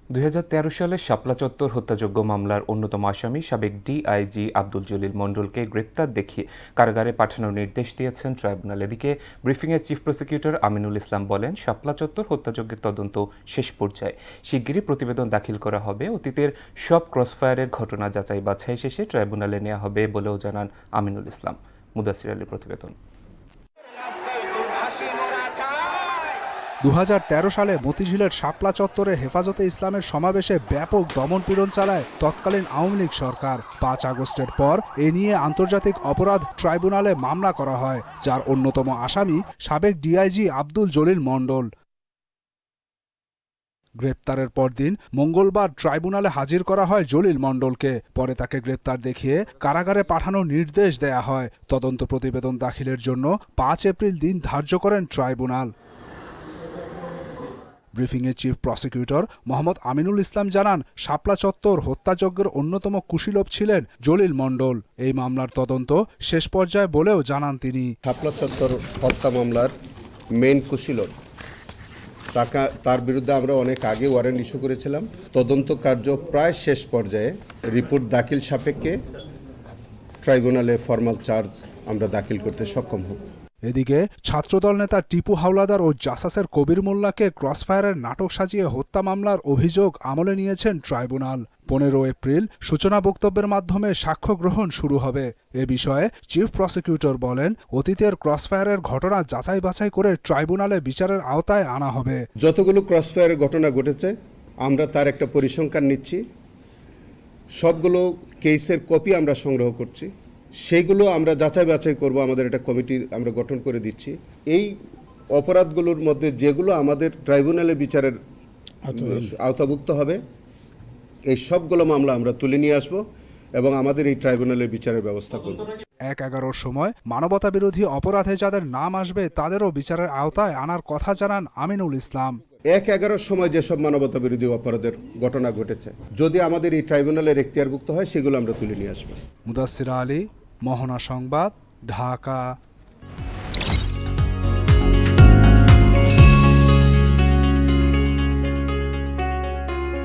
২০১৩ সালে শাপলা চত্বর হত্যাযজ্ঞ মামলার অন্যতম আসামি সাবেক ডিআইজি আব্দুল জলিল মণ্ডলকে গ্রেপ্তার দেখিয়ে কারাগারে পাঠানোর নির্দেশ দিয়েছেন ট্রাইব্যুনাল। এদিকে ব্রিফিংয়ে চিফ প্রসিকিউটর আমিনুল ইসলাম বলেন, শাপলা চত্বর হত্যাযজ্ঞের তদন্ত শেষ পর্যায়ে, শিগগিরই প্রতিবেদন দাখিল করা হবে। অতীতের সব ক্রসফায়ারের ঘটনা যাচাই বাছাই শেষে ট্রাইব্যুনালে নেওয়া হবে বলেও জানান আমিনুল ইসলাম। মুদাসির আলীর প্রতিবেদন। ২০১৩ সালে মতিঝিলের শাপলা চত্বরে হেফাজতে ইসলামের সমাবেশে ব্যাপক দমনপীড়ন চালায় তৎকালীন আওয়ামী লীগ সরকার। ৫ আগস্টের পর এ নিয়ে আন্তর্জাতিক অপরাধ ট্রাইব্যুনালে মামলা করা হয়, যার অন্যতম আসামি সাবেক ডিআইজি আব্দুল জলিল মণ্ডল। গ্রেপ্তারের পরদিন মঙ্গলবার ট্রাইব্যুনালে হাজির করা হয় জলিল মণ্ডলকে। পরে তাকে গ্রেপ্তার দেখিয়ে কারাগারে পাঠানোর নির্দেশ দেয়া হয়। তদন্ত প্রতিবেদন দাখিলের জন্য ৫ এপ্রিল দিন ধার্য করেন ট্রাইব্যুনাল। ব্রিফিংয়ে চিফ প্রসিকিউটর মোহাম্মদ আমিনুল ইসলাম জানান, শাপলা চত্বর হত্যাযজ্ঞের অন্যতম কুশীলব ছিলেন জলিল মণ্ডল। এই মামলার তদন্ত শেষ পর্যায়ে বলেও জানান তিনি। শাপলা চত্বর হত্যা মামলার মেইন কুশীলব, তার বিরুদ্ধে আমরা অনেক আগে ওয়ারেন্ট ইস্যু করেছিলাম। তদন্ত কার্য প্রায় শেষ পর্যায়ে। রিপোর্ট দাখিল সাপেক্ষে ট্রাইব্যুনালে ফরমাল চার্জ আমরা দাখিল করতে সক্ষম হব। এদিকে ছাত্রদল নেতা টিপু হাওলাদার ও জাসাসের কবির মোল্লাকে ক্রসফায়ারের নাটক সাজিয়ে হত্যা মামলার অভিযোগ আমলে নিয়েছেন ট্রাইব্যুনাল। ১৫ এপ্রিল সূচনা বক্তব্যের মাধ্যমে সাক্ষ্য গ্রহণ শুরু হবে। এ বিষয়ে চিফ প্রসিকিউটর বলেন, অতীতের ক্রসফায়ারের ঘটনা যাচাই বাছাই করে ট্রাইব্যুনালে বিচারের আওতায় আনা হবে। যতগুলো ক্রসফায়ারের ঘটনা ঘটেছে আমরা তার একটা পরিসংখ্যান নিচ্ছি, সবগুলো কেসের কপি আমরা সংগ্রহ করছি, সেইগুলো আমরা যাচাই বাছাই করব। আমাদের একটা কমিটি আমরা গঠন করে দিচ্ছি। এই অপরাধগুলোর মধ্যে যেগুলো আমাদের ট্রাইব্যুনালে বিচারের আওতাভুক্ত হবে, এই সবগুলো মামলা আমরা তুলে নিয়ে আসব এবং আমাদের এই ট্রাইব্যুনালের বিচারের ব্যবস্থা করব। ১/১১ সময় মানবতা বিরোধী অপরাধে যাদের নাম আসবে তাদেরও বিচারের আওতায় আনার কথা জানান আমিনুল ইসলাম। ১/১১ সময় যেসব মানবতা বিরোধী অপরাধের ঘটনা ঘটেছে, যদি আমাদের এই ট্রাইব্যুনালের এখতিয়ারভুক্ত হয়, সেগুলো আমরা তুলে নিয়ে আসবো। মুদাসসির আলী, মোহনা সংবাদ, ঢাকা।